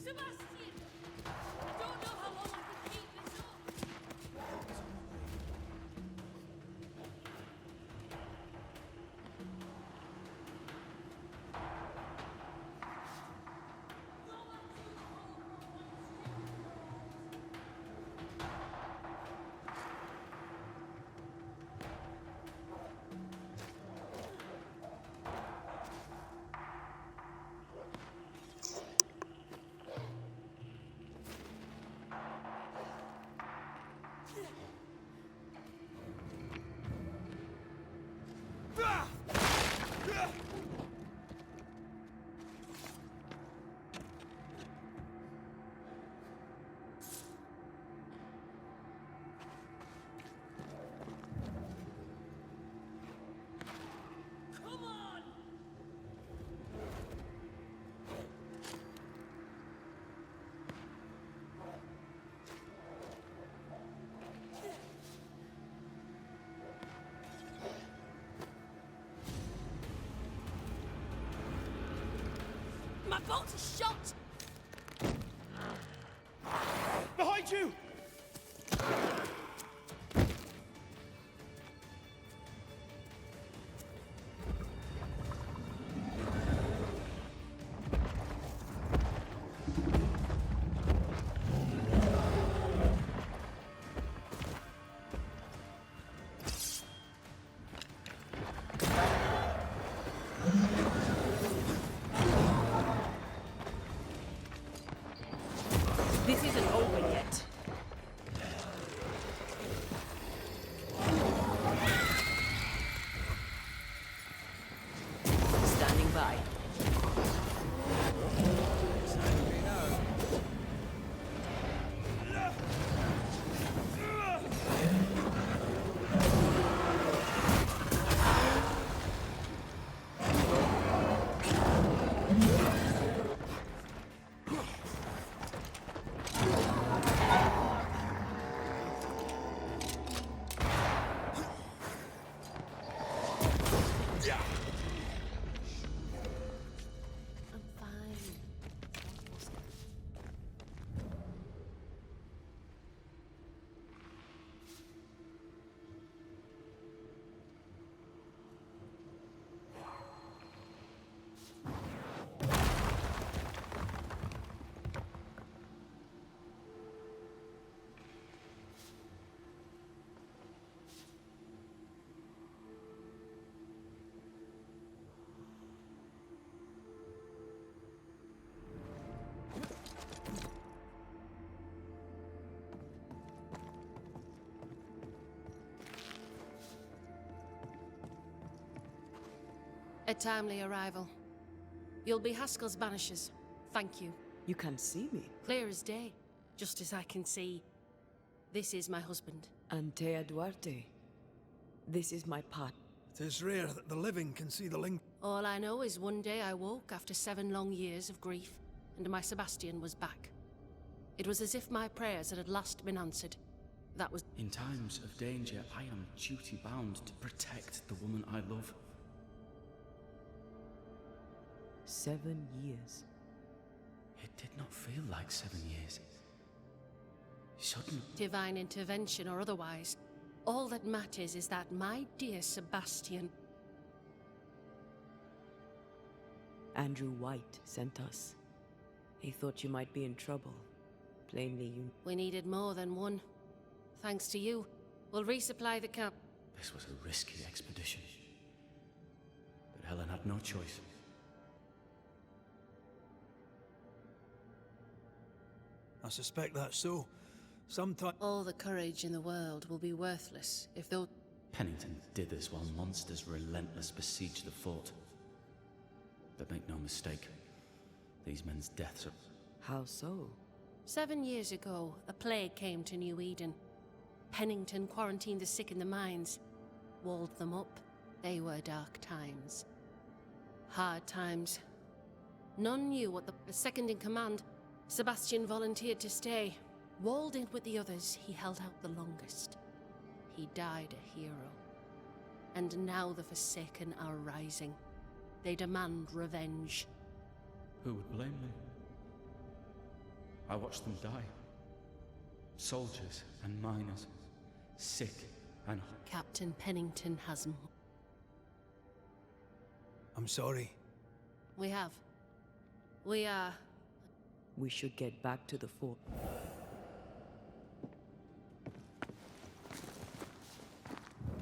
Sebastian! I don't know how long I can keep this up. Come on! My bolt is shot! Behind you! This isn't over yet. Standing by. I'm fine. A timely arrival. You'll be Haskell's Banishers. Thank you. You can see me. Clear as day, just as I can see. This is my husband. Antea Duarte. This is my part. It is rare that the living can see the link. All I know is one day I woke after 7 long years of grief, and my Sebastian was back. It was as if my prayers had at last been answered. That was... In times of danger, I am duty-bound to protect the woman I love. 7 years. It did not feel like 7 years. Suddenly... Divine intervention or otherwise. All that matters is that my dear Sebastian... Andrew White sent us. He thought you might be in trouble. Plainly you... We needed more than one. Thanks to you, we'll resupply the camp. This was a risky expedition. But Helen had no choice. I suspect that's so. Sometime... All the courage in the world will be worthless if those... Pennington did this while monsters relentless besieged the fort. But make no mistake, these men's deaths are... How so? 7 years ago, a plague came to New Eden. Pennington quarantined the sick in the mines, walled them up. They were dark times. Hard times. None knew what the second in command, Sebastian, volunteered to stay. Walled in with the others, he held out the longest. He died a hero. And now the Forsaken are rising. They demand revenge. Who would blame them? I watched them die. Soldiers and miners, sick and... Captain Pennington has... I'm sorry. We have. We are... We should get back to the fort.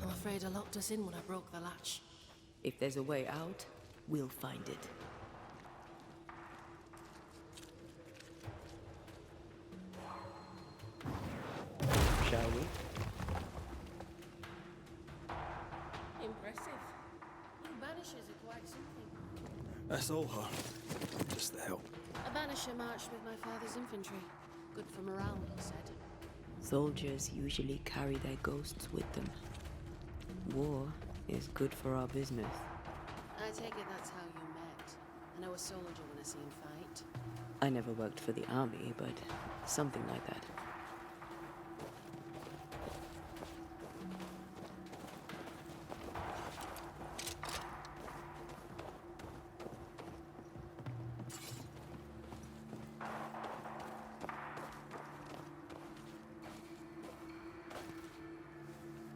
I'm afraid I locked us in when I broke the latch. If there's a way out, we'll find it. Shall we? Impressive. You banishers are quite something. That's all her. Just the help. A banisher marched with my father's infantry. Good for morale, he said. Soldiers usually carry their ghosts with them. War is good for our business. I take it that's how you met. I know a soldier when I see him fight. I never worked for the army, but something like that.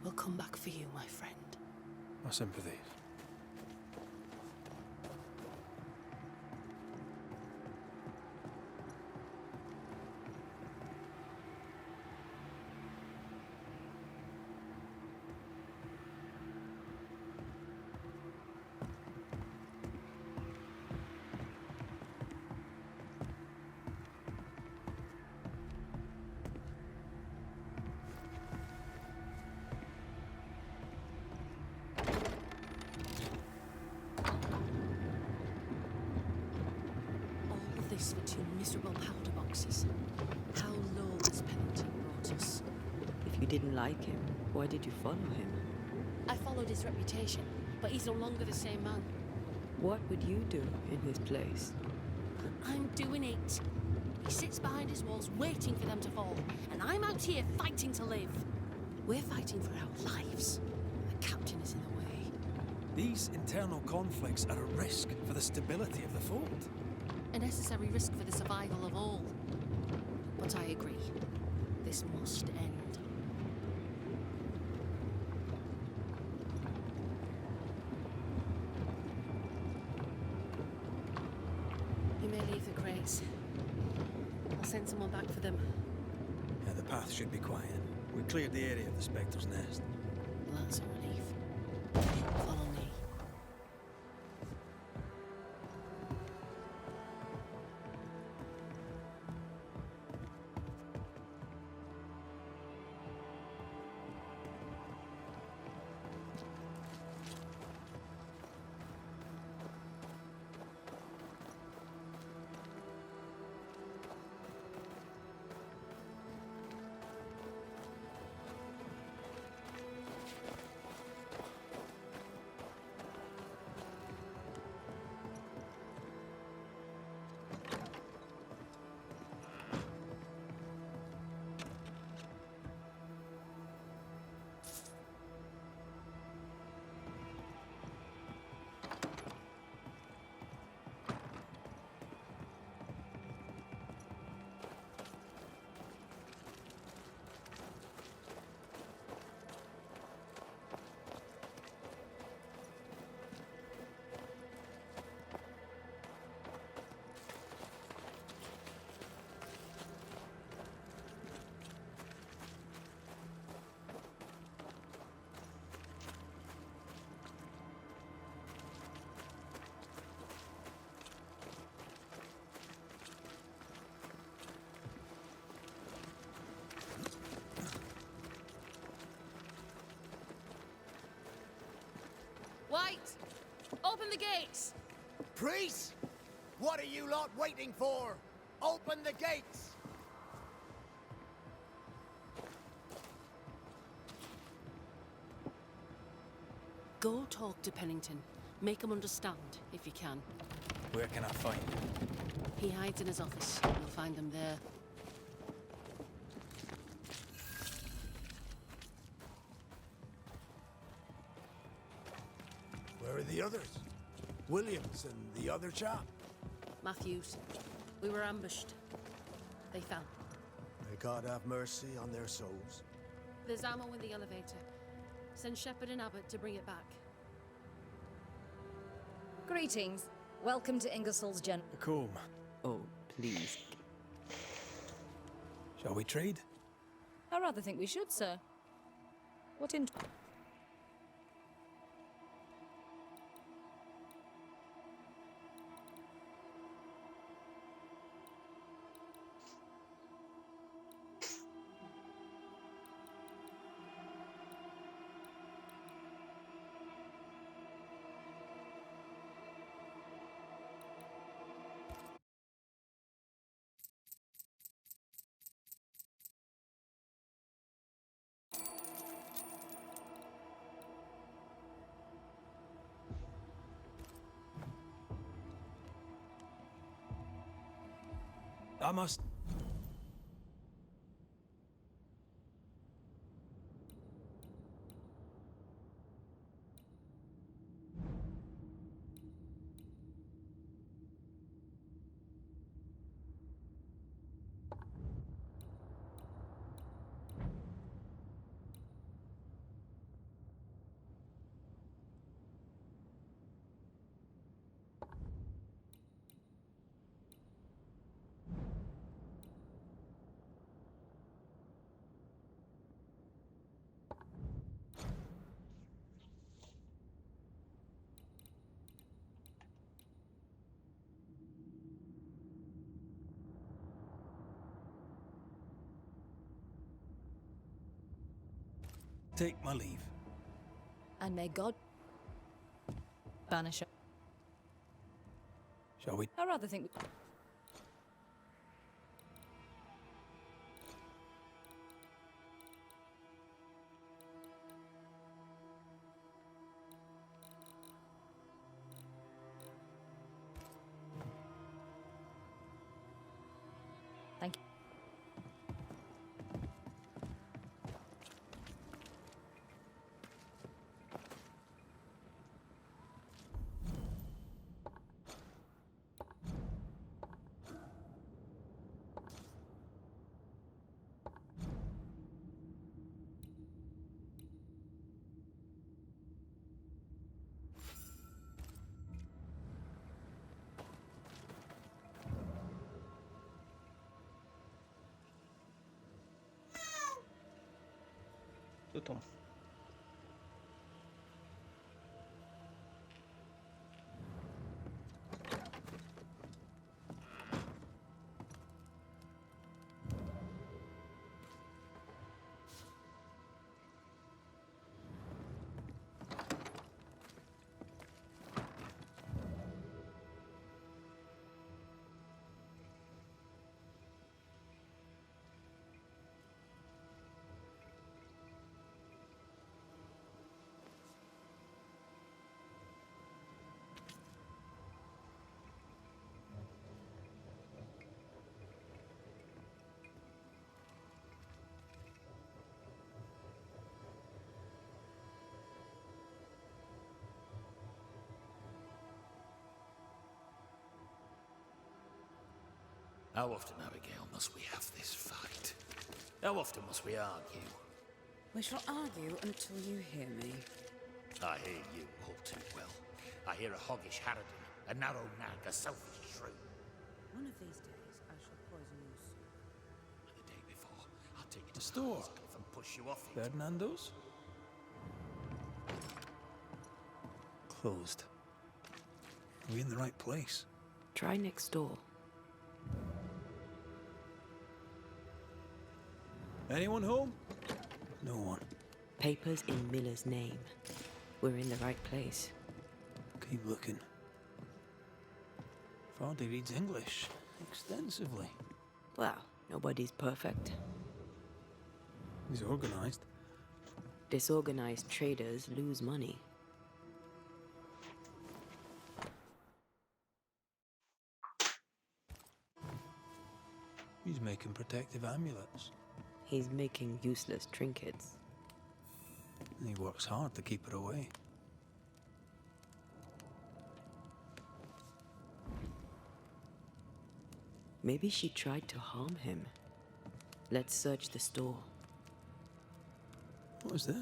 We'll come back for you, my friend. My sympathies. For 2 miserable powder boxes. How low has Pennington brought us? If you didn't like him, why did you follow him? I followed his reputation, but he's no longer the same man. What would you do in his place? I'm doing it. He sits behind his walls waiting for them to fall, and I'm out here fighting to live. We're fighting for our lives. The captain is in the way. These internal conflicts are a risk for the stability of the fort. A necessary risk for the survival of all. But I agree. This must end. You may leave the crates. I'll send someone back for them. Yeah, the path should be quiet. We cleared the area of the Spectre's nest. Well, that's a relief. Follow me. White! Open the gates! Priests? What are you lot waiting for? Open the gates! Go talk to Pennington. Make him understand, if you can. Where can I find him? He hides in his office. You'll find him there. Where are the others? Williams and the other chap? Matthews. We were ambushed. They fell. May God have mercy on their souls. There's ammo in the elevator. Send Shepard and Abbott to bring it back. Greetings. Welcome to Ingersoll's Comb. Oh, please. Shall we trade? I rather think we should, sir. What in... I must... Take my leave. And may God... Banisher. Shall we? I rather think... Thank you. Тут он. How often, Abigail, must we have this fight? How often must we argue? We shall argue until you hear me. I hear you all too well. I hear a hoggish harridan, a narrow nag, a selfish shrew. One of these days, I shall poison you soon. And the day before, I'll take you to The store? Harvey's Cliff and push you off it. Ferdinando's? Closed. Are we in the right place? Try next door. Anyone home? No one. Papers in Miller's name. We're in the right place. Keep looking. Vardy reads English extensively. Well, nobody's perfect. He's organized. Disorganized traders lose money. He's making protective amulets. He's making useless trinkets. And he works hard to keep it away. Maybe she tried to harm him. Let's search the store. What is this?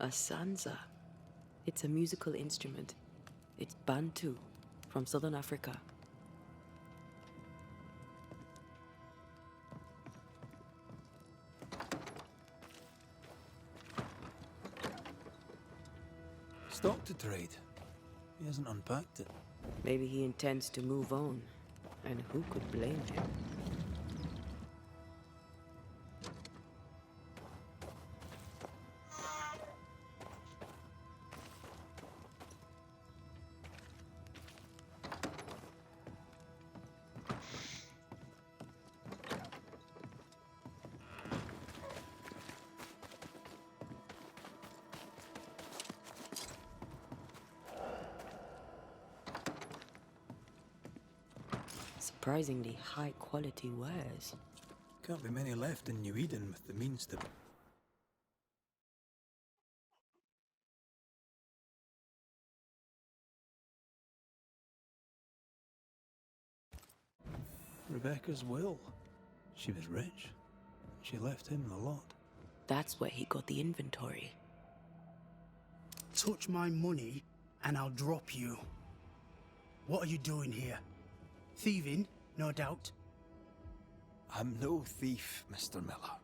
A sansa. It's a musical instrument. It's Bantu, from southern Africa. Stock to trade. He hasn't unpacked it. Maybe he intends to move on. And who could blame him? Surprisingly high quality wares. Can't be many left in New Eden with the means to... Rebecca's will. She was rich. She left him the lot. That's where he got the inventory. Touch my money and I'll drop you. What are you doing here? Thieving, no doubt. I'm no thief, Mr. Miller.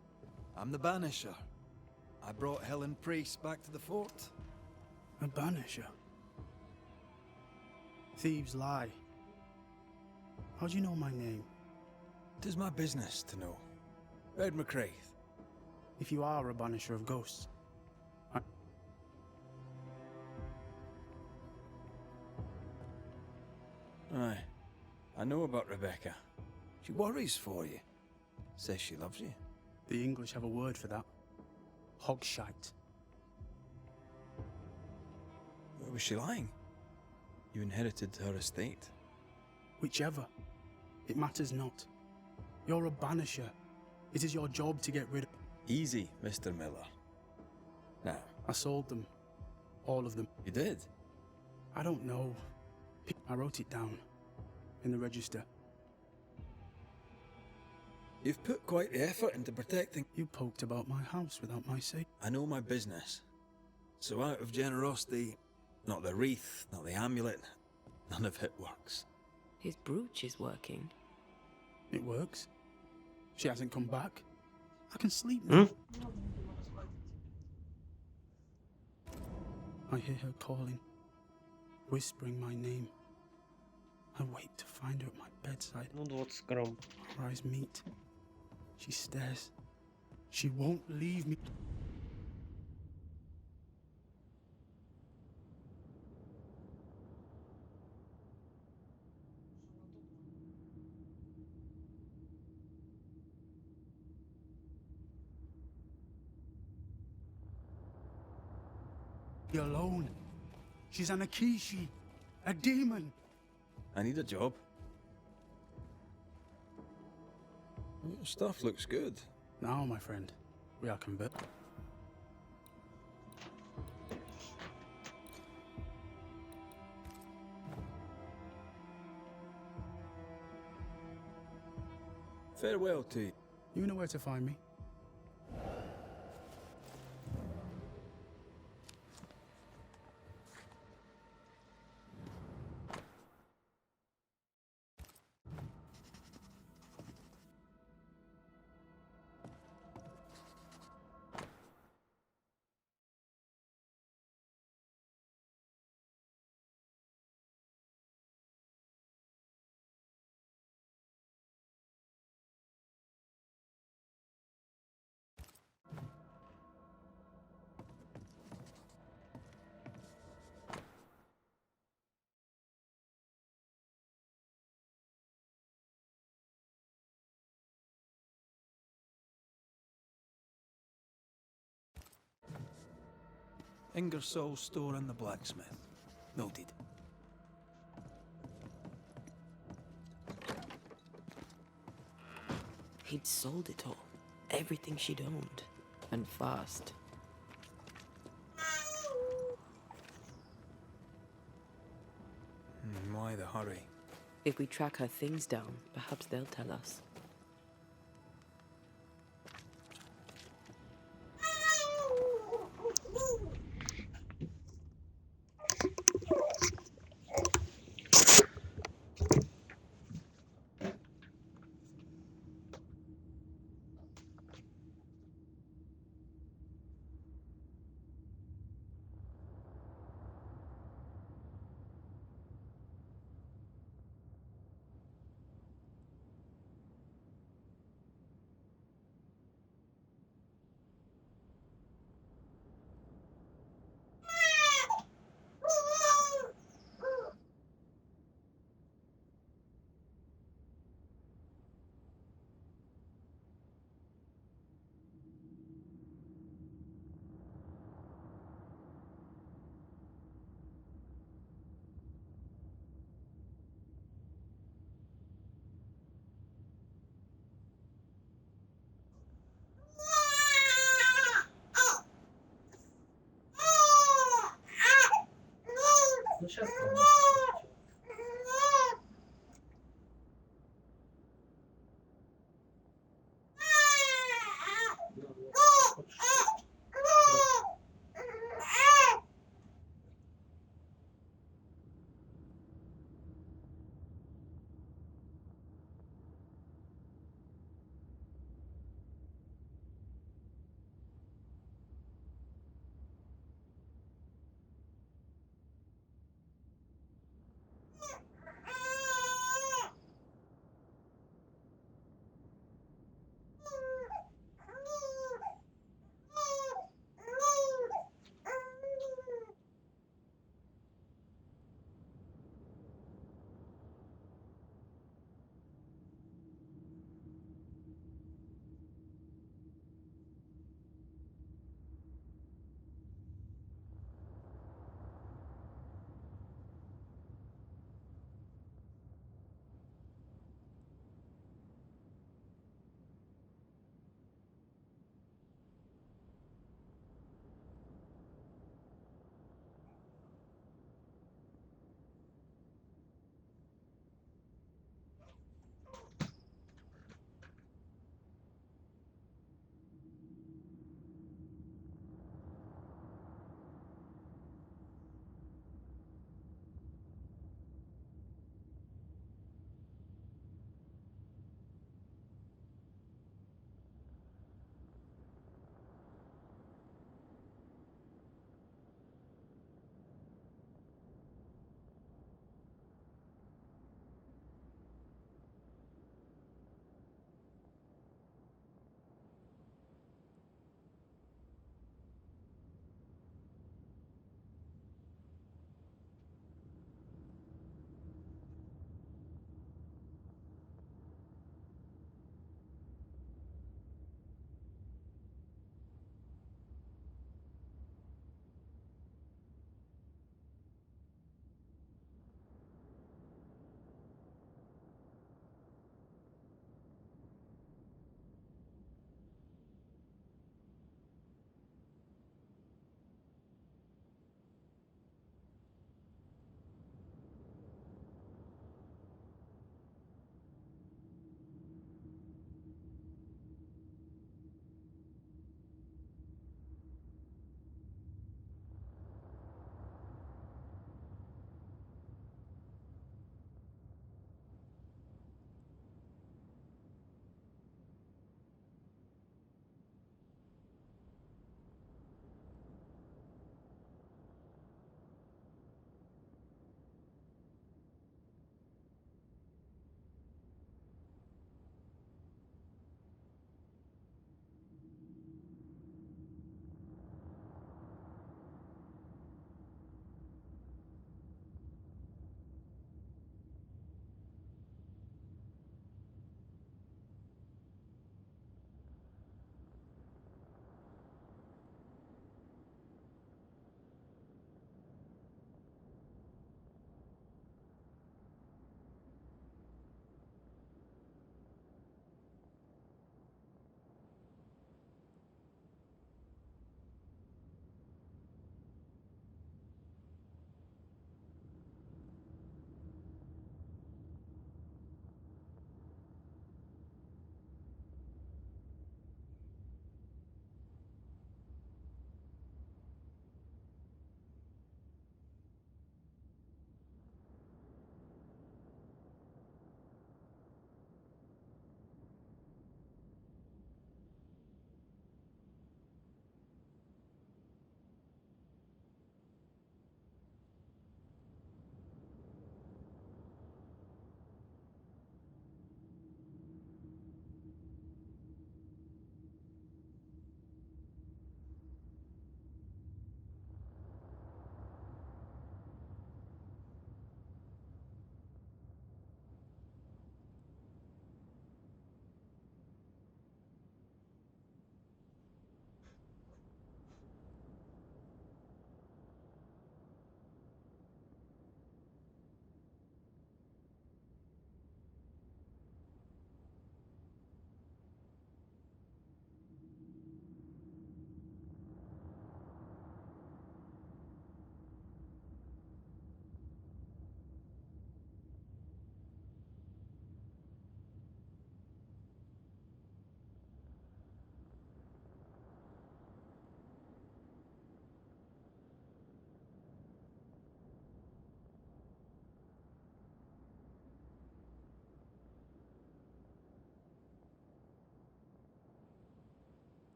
I'm the Banisher. I brought Helen Priest back to the fort. A banisher. Thieves lie. How do you know my name? It is my business to know. Red McCraith. If you are a banisher of ghosts, Aye. I know about Rebecca. She worries for you. Says she loves you. the English have a word for that. Hogshite. Was she lying? You inherited her estate. Whichever. It matters not. You're a banisher. It is your job to get rid of... Easy, Mr. Miller. Now, I sold them. All of them. you did? I don't know. I wrote it down. In the register. You've put quite the effort into protecting... You poked about my house without my say. I know my business. So out of generosity, not the wreath, not the amulet, none of it works. His brooch is working. It works. She hasn't come back. I can sleep now. I hear her calling, whispering my name. I wait to find her at my bedside. Ну, 20 грамм. Our eyes meet. She stares. She won't leave me. Be alone. She's an Akishi, a demon. I need a job. Your stuff looks good. Now, my friend, we are convinced. Farewell to you. You know where to find me. Ingersoll's store and the blacksmith. Noted. He'd sold it all. Everything she'd owned. And fast. Why the hurry? If we track her things down, perhaps they'll tell us.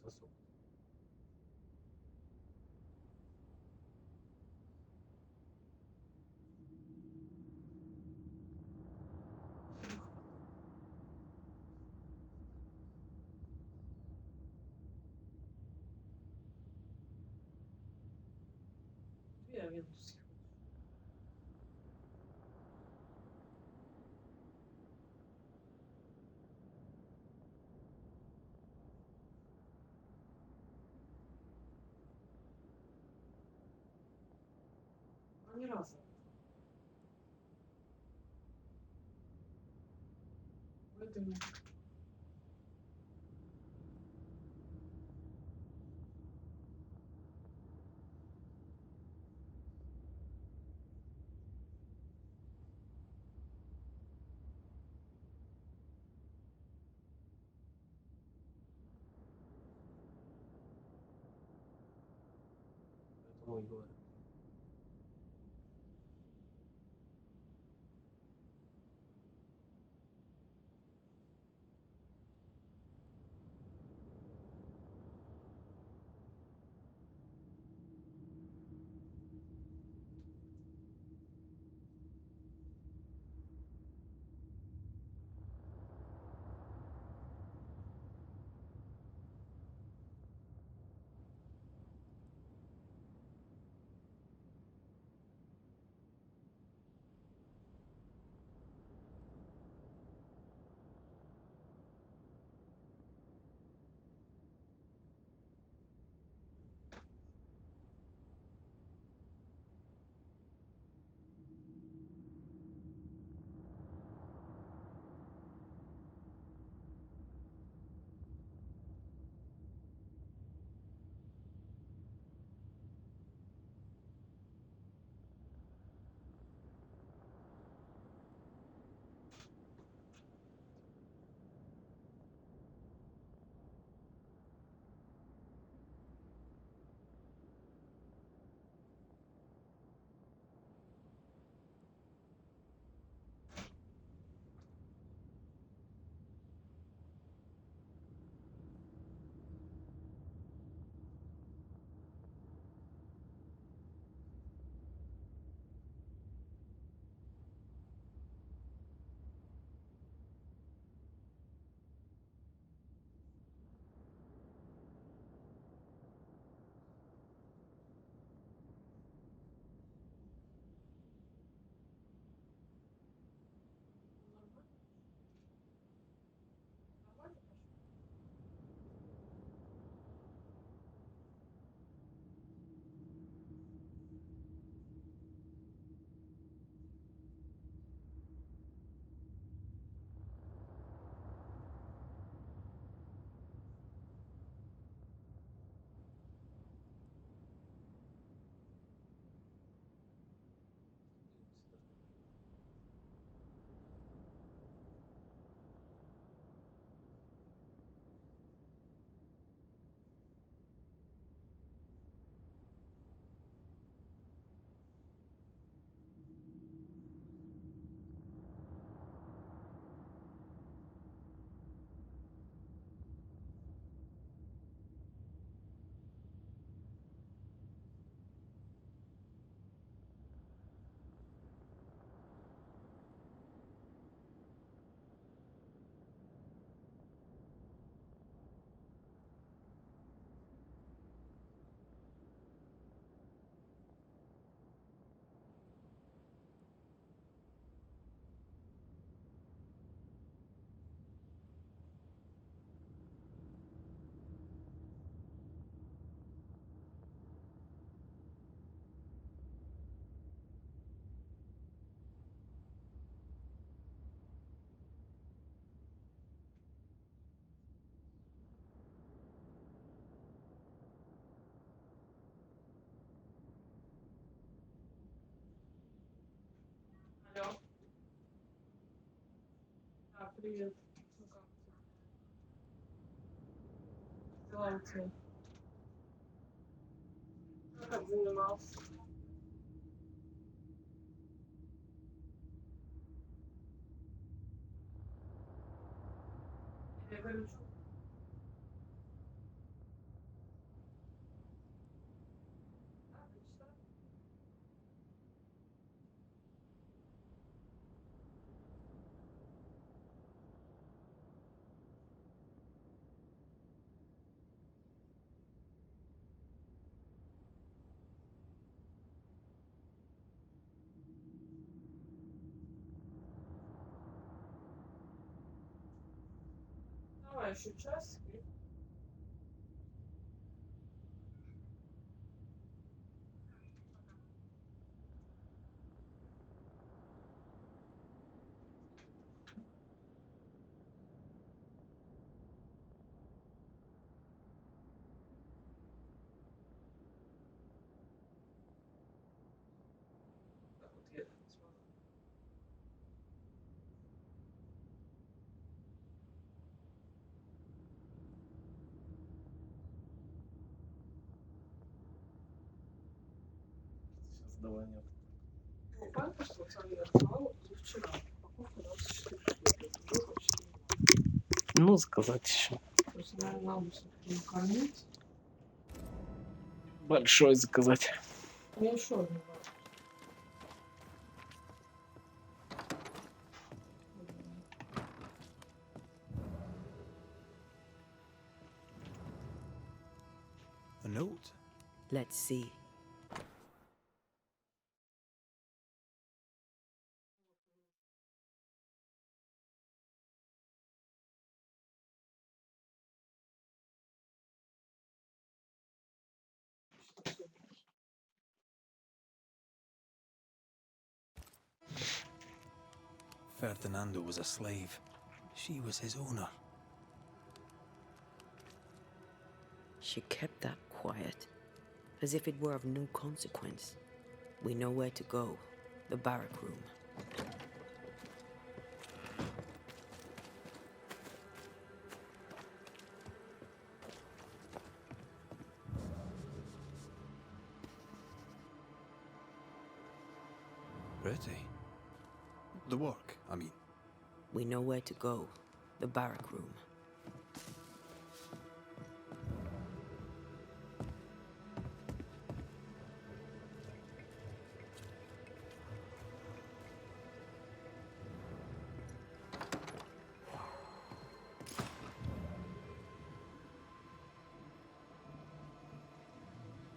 сосуд. Две Авентусы. Они разные. В этом поэтому и говорю. Нормально пошло? Двигаться даже нормально. Алло. Да, привет. Ну как у тебя? Как дела у тебя? Как занимался? Я говорю, что еще час. Так, вот я смотрю. Создавание. Ну, понятно, что Оксана открывала позавчера. Упаковка 24 штуки. Это уже почти. Ну, сказать еще. То есть, наверное, надо все-таки накормить. Большой заказать. Я еще один возьму. A note? Let's see. Ferdinando was a slave. She was his owner. She kept that quiet, as if it were of no consequence. We know where to go. The barrack room. Pretty. The work, I mean. We know where to go. The barrack room.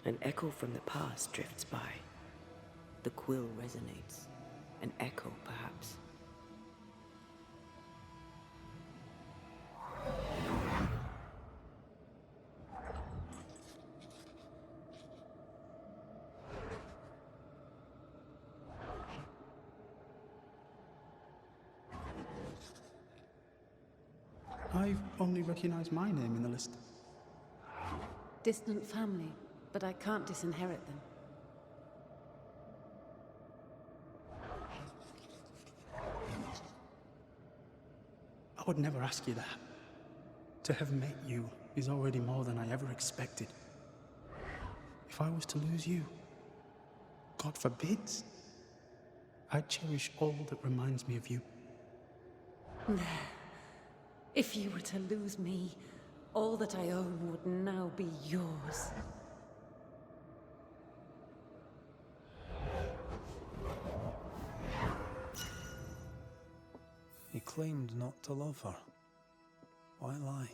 An echo from the past drifts by. The quill resonates. An echo, perhaps. I've only recognized my name in the list. Distant family, but I can't disinherit them. I would never ask you that. To have met you is already more than I ever expected. If I was to lose you, God forbids, I'd cherish all that reminds me of you. If you were to lose me, all that I own would now be yours. He claimed not to love her. Why lie?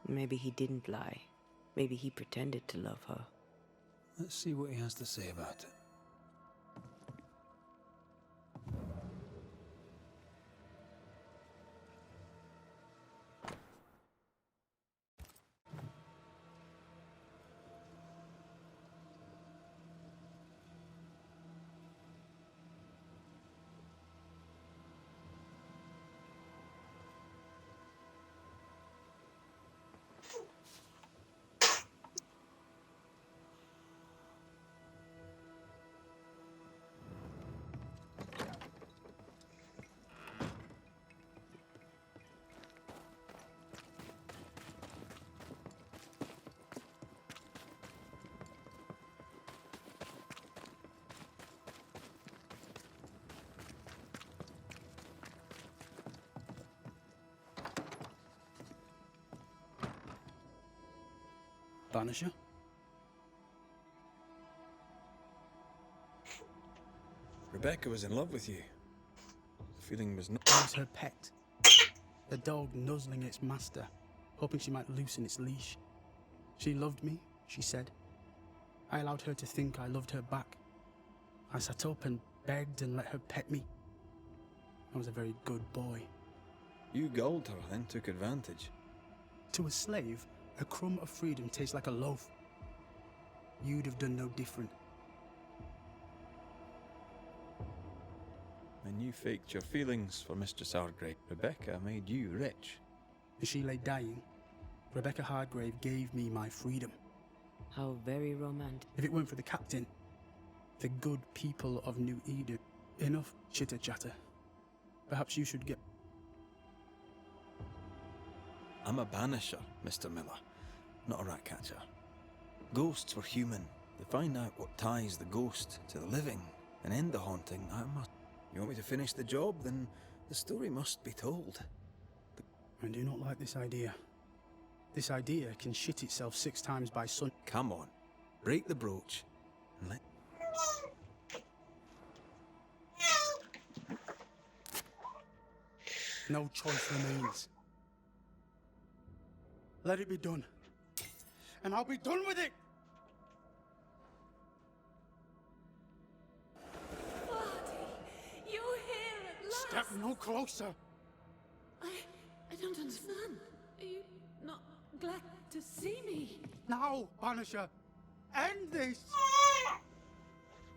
Maybe he didn't lie. Maybe he pretended to love her. Let's see what he has to say about it. Banisher? Rebecca was in love with you. The feeling was not. I was her pet. The dog nuzzling its master, hoping she might loosen its leash. She loved me, she said. I allowed her to think I loved her back. I sat up and begged and let her pet me. I was a very good boy. You gulled her, then took advantage. To a slave, a crumb of freedom tastes like a loaf. You'd have done no different. And you faked your feelings for Mistress Hargrave. Rebecca made you rich. As she lay dying, Rebecca Hargrave gave me my freedom. How very romantic. If it weren't for the captain, the good people of New Eden. Enough chitter-chatter. Perhaps you should get... I'm a banisher, Mr. Miller, not a rat catcher. Ghosts were human. To find out what ties the ghost to the living and end the haunting, I must... You want me to finish the job? Then the story must be told. I do not like this idea. This idea can shit itself 6 times by sun. Come on, break the brooch and let... No choice remains. Let it be done. And I'll be done with it! You're here at last! Step no closer! I don't understand. Are you not glad to see me? Now, Banisher! End this!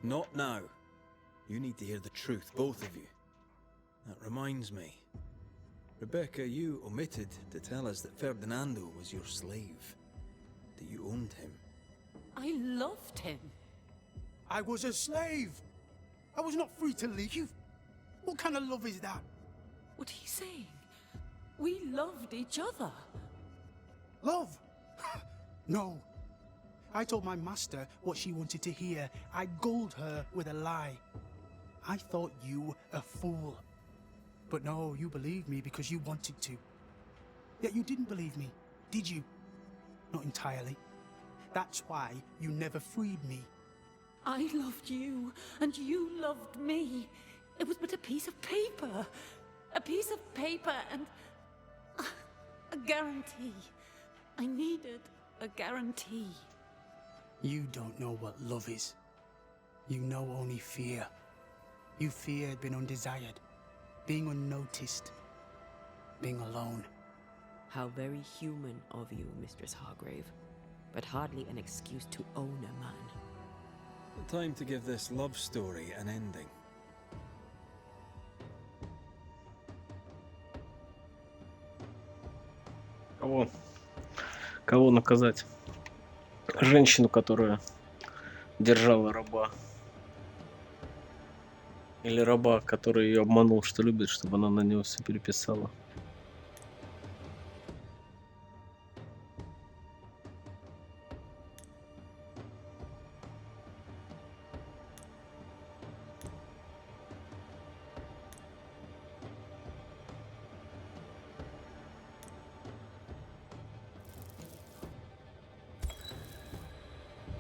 Not now. You need to hear the truth, both of you. That reminds me. Rebecca, you omitted to tell us that Ferdinando was your slave. That you owned him. I loved him. I was a slave! I was not free to leave! What kind of love is that? What are you saying? We loved each other. Love? No. I told my master what she wanted to hear. I gulled her with a lie. I thought you a fool. But no, you believed me because you wanted to. Yet you didn't believe me, did you? Not entirely. That's why you never freed me. I loved you, and you loved me. It was but a piece of paper. A piece of paper and... a guarantee. I needed a guarantee. You don't know what love is. You know only fear. You feared being undesired, being unnoticed, being alone. How very human of you, Mistress Hargrave. But hardly an excuse to own a man. Time to give this love story an ending. Кого? Кого наказать? Женщину, которая держала раба. Или раба, который ее обманул, что любит, чтобы она на него все переписала.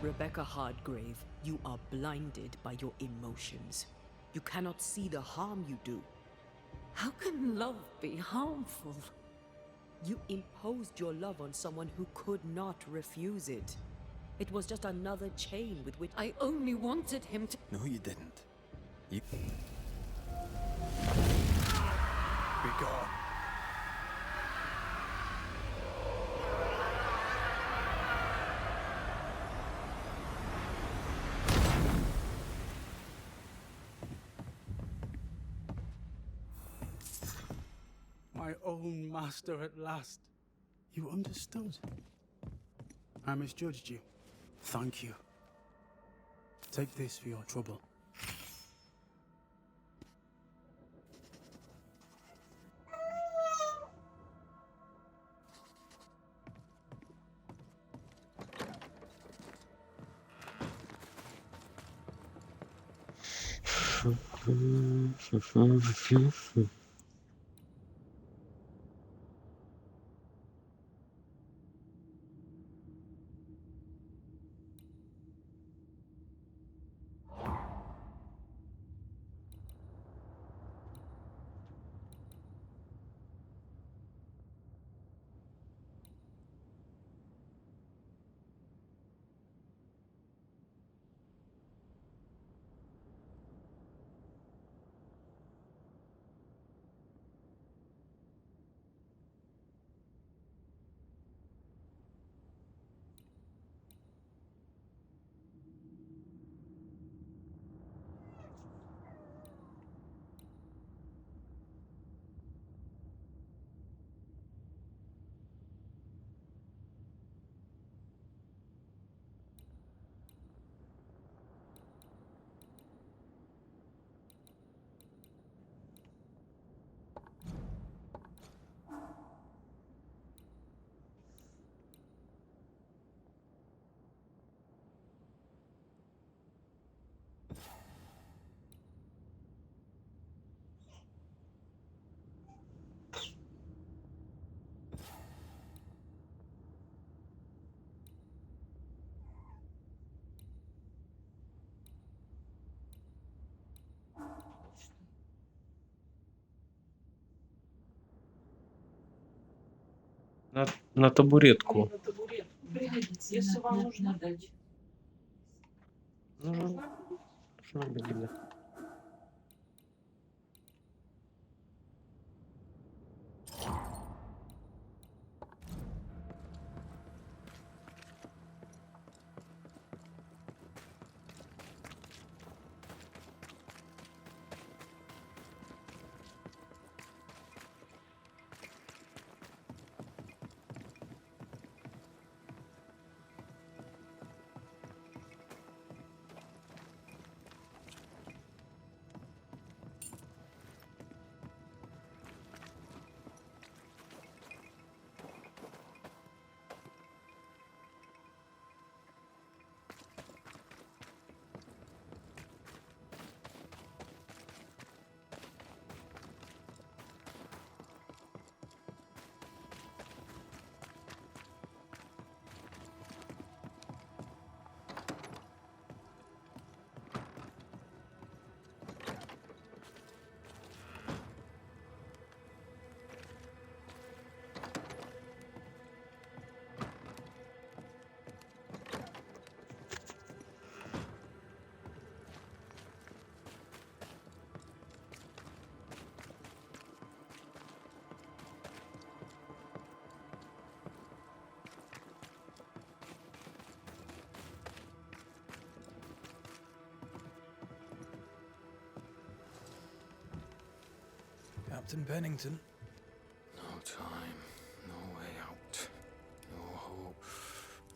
Rebecca Hargrave, you are blinded by your emotions. You cannot see the harm you do. How can love be harmful? You imposed your love on someone who could not refuse it. It was just another chain with which... I only wanted him to... No, you didn't. You... Be gone. My own master at last. You understood. I misjudged you. Thank you. Take this for your trouble. На табуретку. На табурет. Пригодится, если вам нужно дать. Нужна беда. Captain Pennington. No time, no way out, no hope,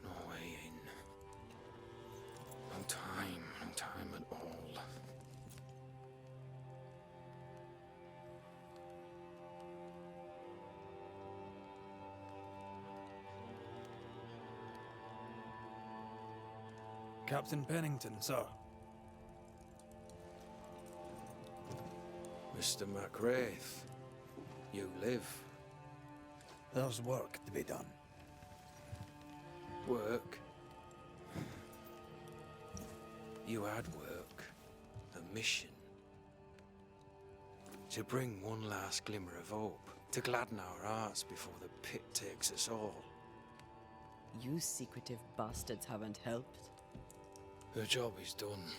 no way in. No time at all. Captain Pennington, sir. Mr. MacWraith, you live. There's work to be done. Work? You had work. A mission. To bring one last glimmer of hope. To gladden our hearts before the pit takes us all. You secretive bastards haven't helped. The job is done.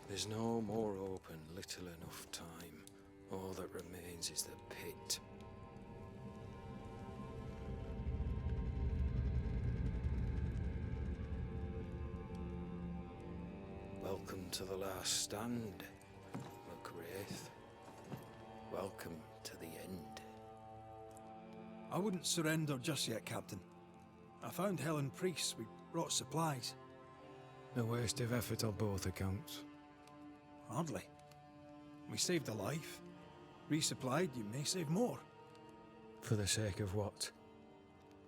There's no more hope and little enough time. All that remains is the pit. Welcome to the last stand, MacWraith. Welcome to the end. I wouldn't surrender just yet, Captain. I found Helen Priest. We brought supplies. A waste of effort on both accounts. Hardly. We saved a life. Resupplied, you may save more. For the sake of what?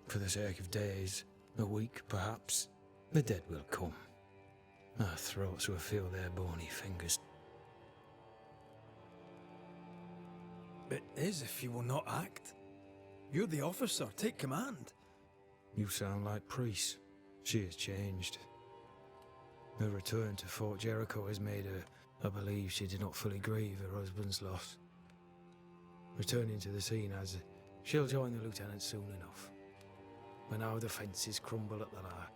For the sake of days, a week perhaps. The dead will come. Our throats will feel their bony fingers. It is if you will not act. You're the officer, take command. You sound like Priest. She has changed. Her return to Fort Jericho has made her, I believe she did not fully grieve her husband's loss. Returning to the scene as she'll join the lieutenant soon enough. When our defences crumble at the last.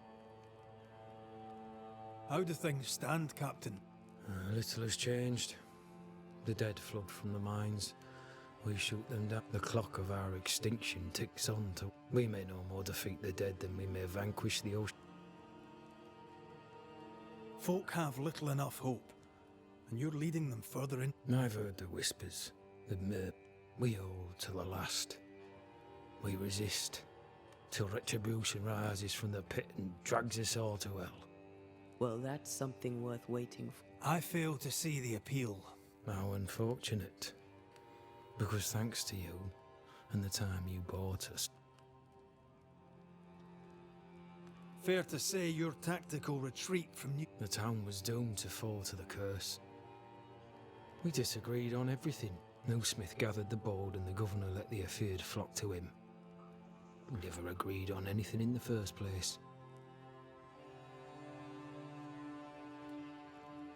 How do things stand, Captain? Little has changed. The dead flood from the mines. We shoot them down. The clock of our extinction ticks on to... We may no more defeat the dead than we may vanquish the ocean. Folk have little enough hope, and you're leading them further in. I've heard the whispers, the mirth. We hold to the last. We resist, till retribution rises from the pit and drags us all to hell. Well, that's something worth waiting for. I fail to see the appeal. How unfortunate. Because thanks to you, and the time you bought us. Fair to say your tactical retreat from New... The town was doomed to fall to the curse. We disagreed on everything. No Smith gathered the board and the governor let the affair flock to him. We never agreed on anything in the first place.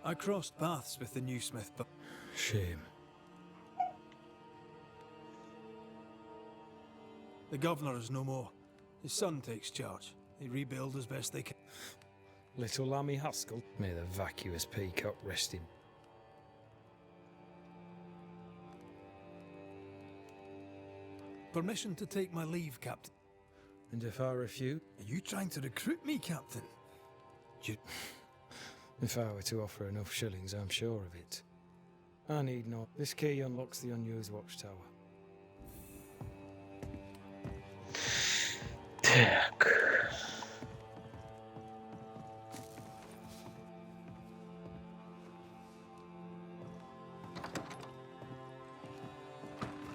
I crossed paths with the new Smith, but... Shame. The governor is no more. His son takes charge. They rebuild as best they can. Little Lammy Haskell. May the vacuous peacock rest him. Permission to take my leave, Captain. And if I refuse? Are you trying to recruit me, Captain? If I were to offer enough shillings, I'm sure of it. I need not. This key unlocks the unused watchtower. Так.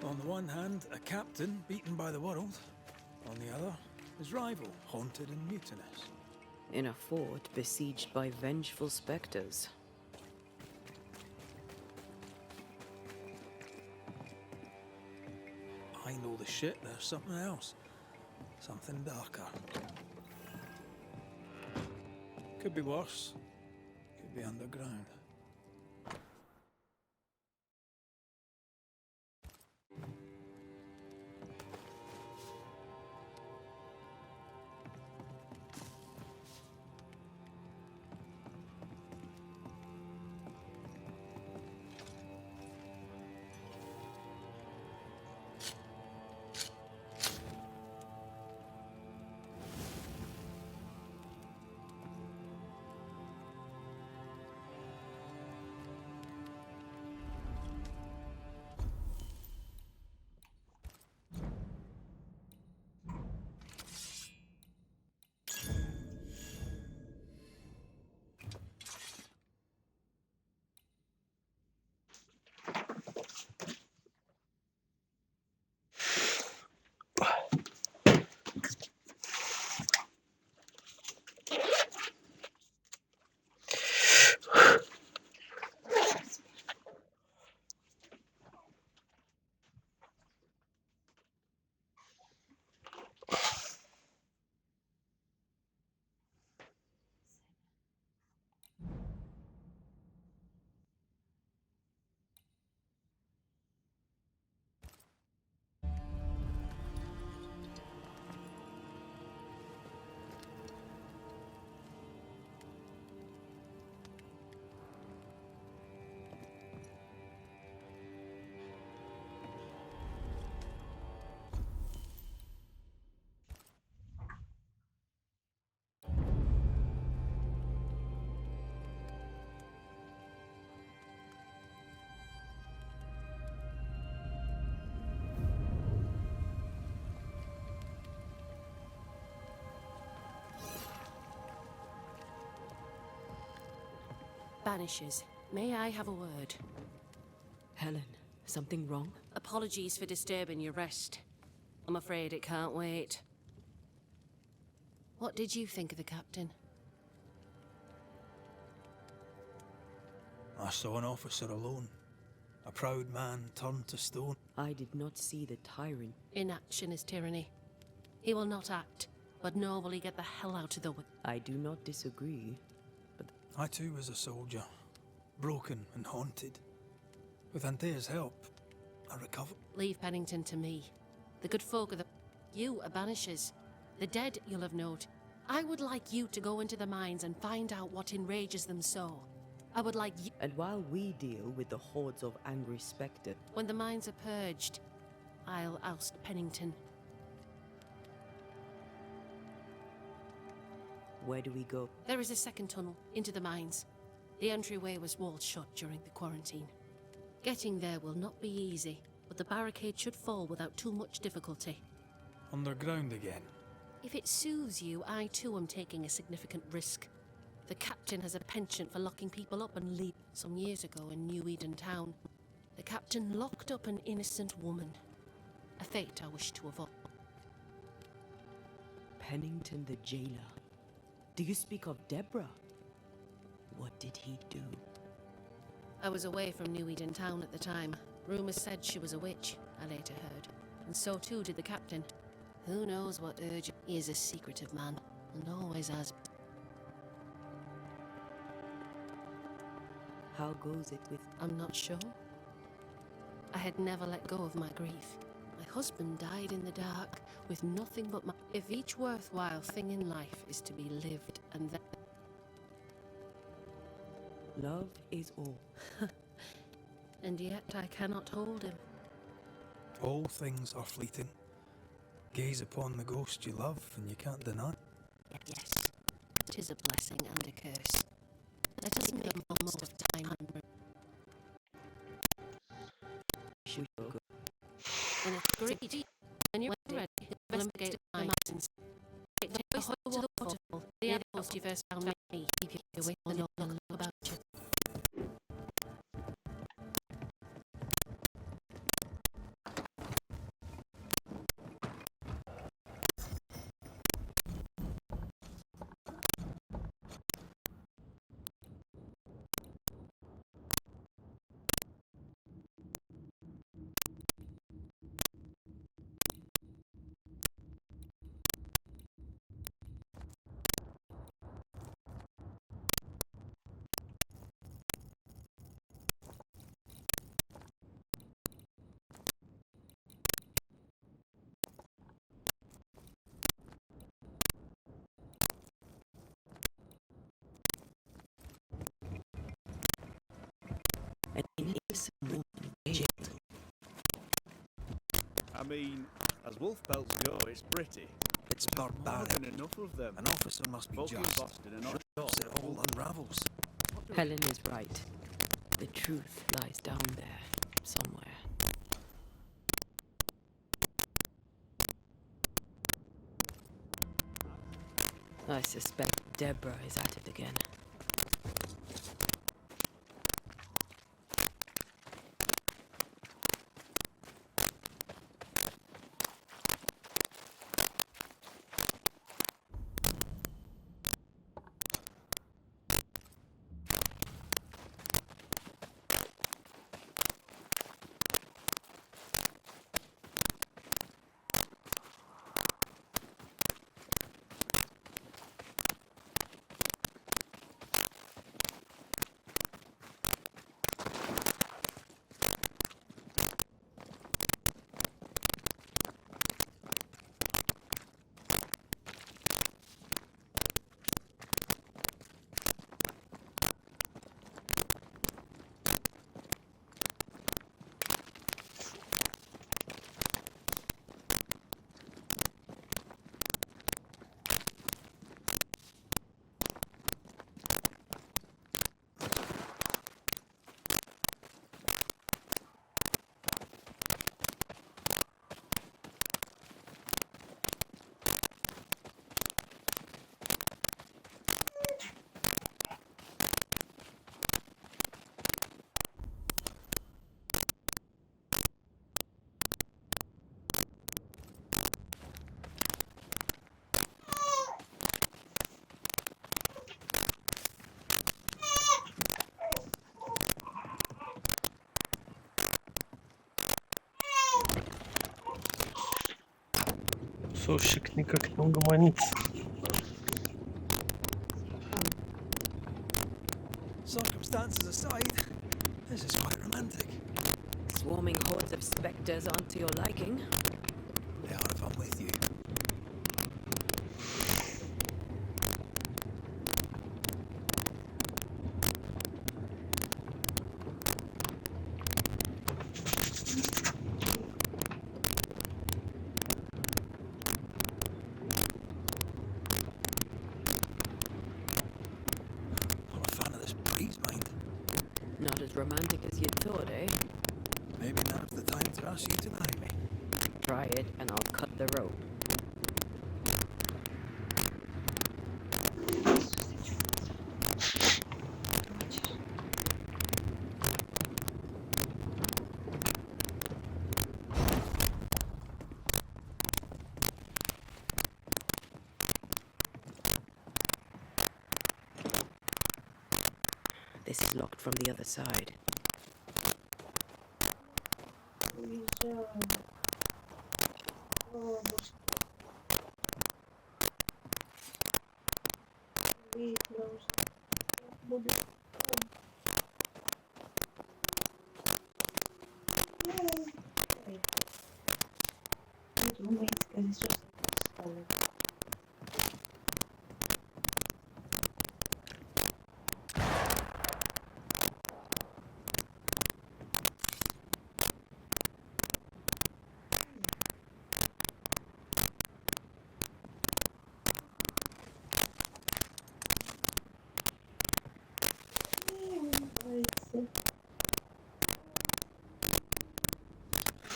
On the one hand, a captain beaten by the world. On the other, his rival, haunted and mutinous. In a fort besieged by vengeful specters. I know the shit, there's something else. Something darker. Could be worse. Could be underground. Banishers, may I have a word? Helen, something wrong? Apologies for disturbing your rest. I'm afraid it can't wait. What did you think of the captain? I saw an officer alone. A proud man turned to stone. I did not see the tyrant. Inaction is tyranny. He will not act, but nor will he get the hell out of the way. I do not disagree, but... I too was a soldier, broken and haunted. With Anthea's help, I recovered. Leave Pennington to me. The good folk of the... You are Banishers. The dead, you'll have noted. I would like you to go into the mines and find out what enrages them so. I would like you... And while we deal with the hordes of angry spectres... When the mines are purged, I'll oust Pennington. Where do we go? There is a second tunnel into the mines. The entryway was walled shut during the quarantine. Getting there will not be easy, but the barricade should fall without too much difficulty. Underground again. If it soothes you, I too am taking a significant risk. The captain has a penchant for locking people up and leave. Some years ago in New Eden Town, the captain locked up an innocent woman. A fate I wish to avoid. Pennington the jailer. Do you speak of Deborah? What did he do? I was away from New Eden Town at the time. Rumours said she was a witch, I later heard. And so too did the captain. Who knows what urge... He is a secretive man, and always has. How goes it with... I'm not sure. I had never let go of my grief. My husband died in the dark, with nothing but my... If each worthwhile thing in life is to be lived and then... Love is all. And yet I cannot hold him. All things are fleeting. Gaze upon the ghost you love, and you can't deny. Yes, 'tis a blessing and a curse. Let us make the most of time and... And it's great. When you're ready, investigate the mountains. Take the whole to the waterfall. The apples you first found me. Keep your wit and all look about you. I mean, as wolf pelts go, it's pretty. It's barbaric. More than enough of them. An officer must be Folk in just. Boston are not Else it all unravels. Helen is right. The truth lies down there, somewhere. I suspect Deborah is at it again. Сушик никак не угомонится. Circumstances aside, this is quite romantic. Swarming hordes of spectres aren't to your liking. They are if I'm with you. Not a fan of this breeze, mind. Not as romantic as you'd thought, eh? Maybe now's the time to ask you to marry me. Try it and I'll cut the rope. This is locked from the other side. думает, скажи, что стало.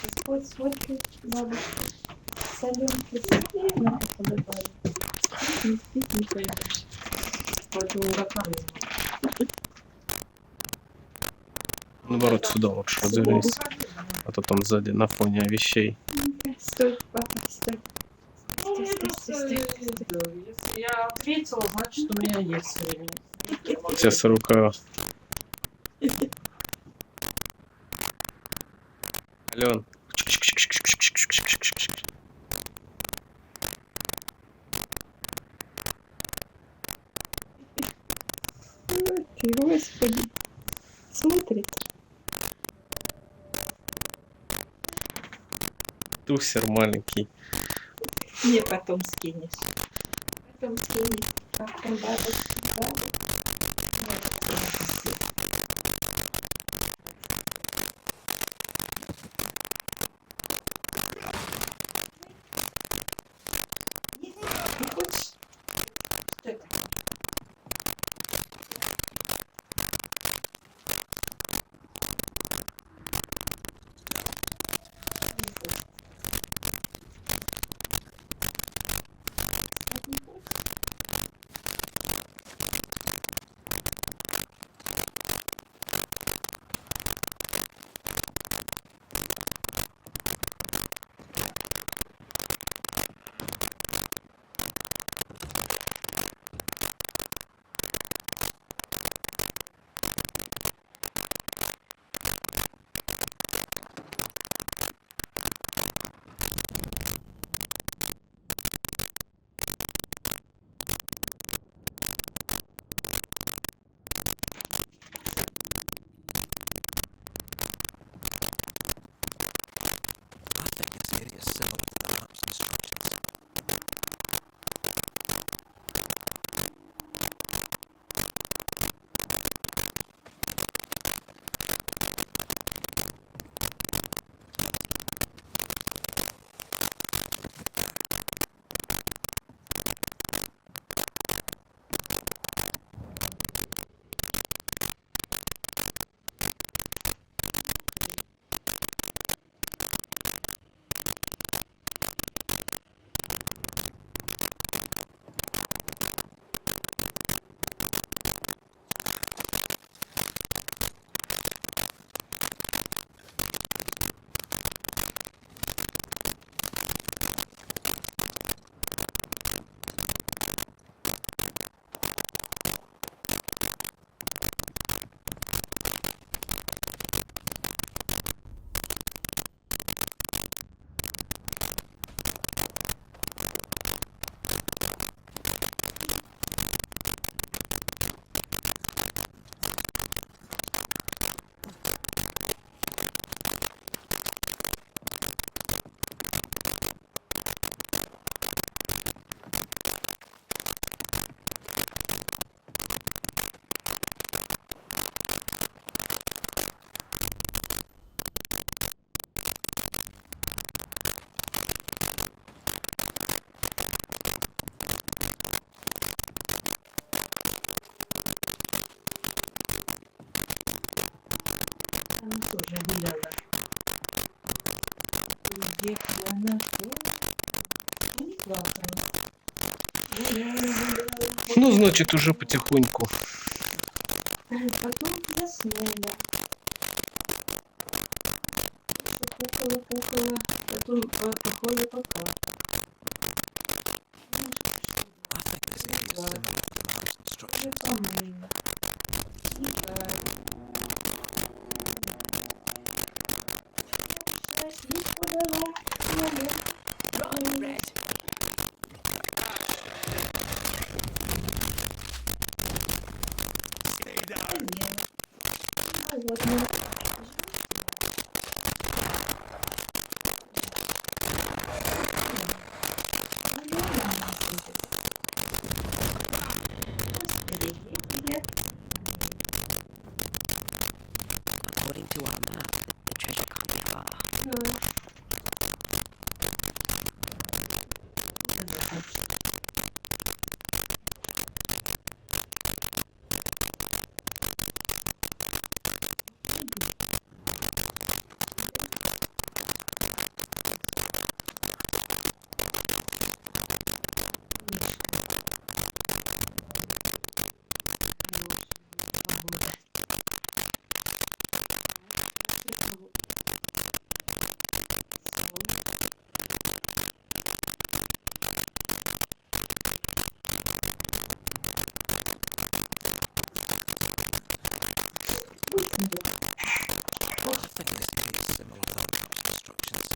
Господь смотрит бабушку. Соленки на подобали. Не спит, не поймешь. Поэтому ураган. Наоборот, сюда лучше развернись. А то там сзади на фоне вещей. Стой, папа, стой. Стой. Если я ответила, значит, у меня есть время. Сейчас рука. Ален. Ты, Господи, смотрит. Тусер маленький. Мне потом скинешь. Потом скинешь. Как там бабушка. Не хочешь? Что это? Она тоже гуляла. Уехала на шоу. Не плакала. Гуляла. Ну, значит, уже потихоньку. Потом заснула. Плакала. Потом походу пока. Я помыла. Run, Red. Stay down. According to our map, the treasure can't be far. I think this case similar to other constructions.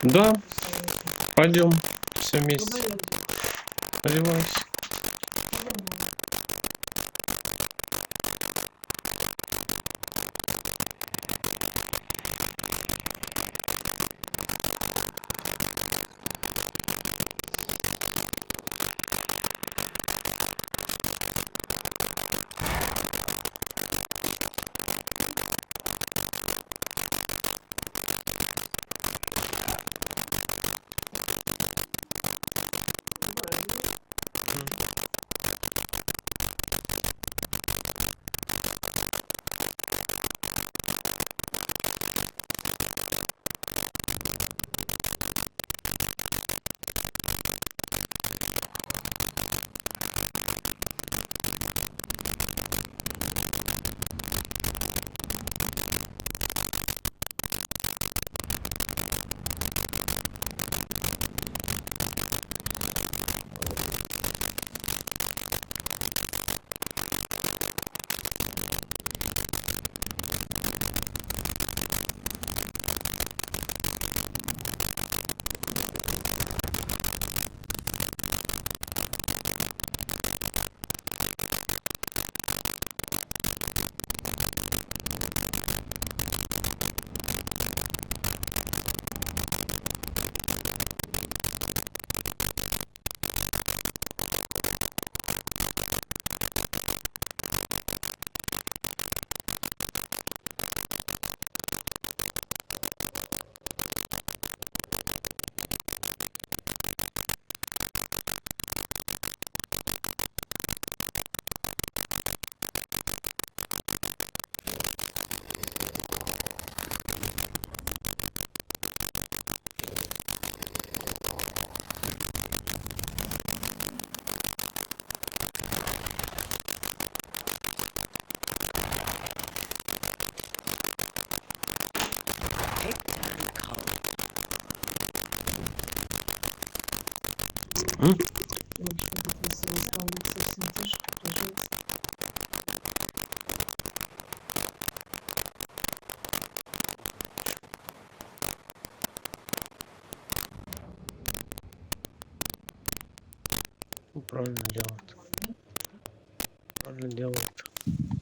Да, пойдем все вместе. Одевайся. Правильно делает. Правильно делает.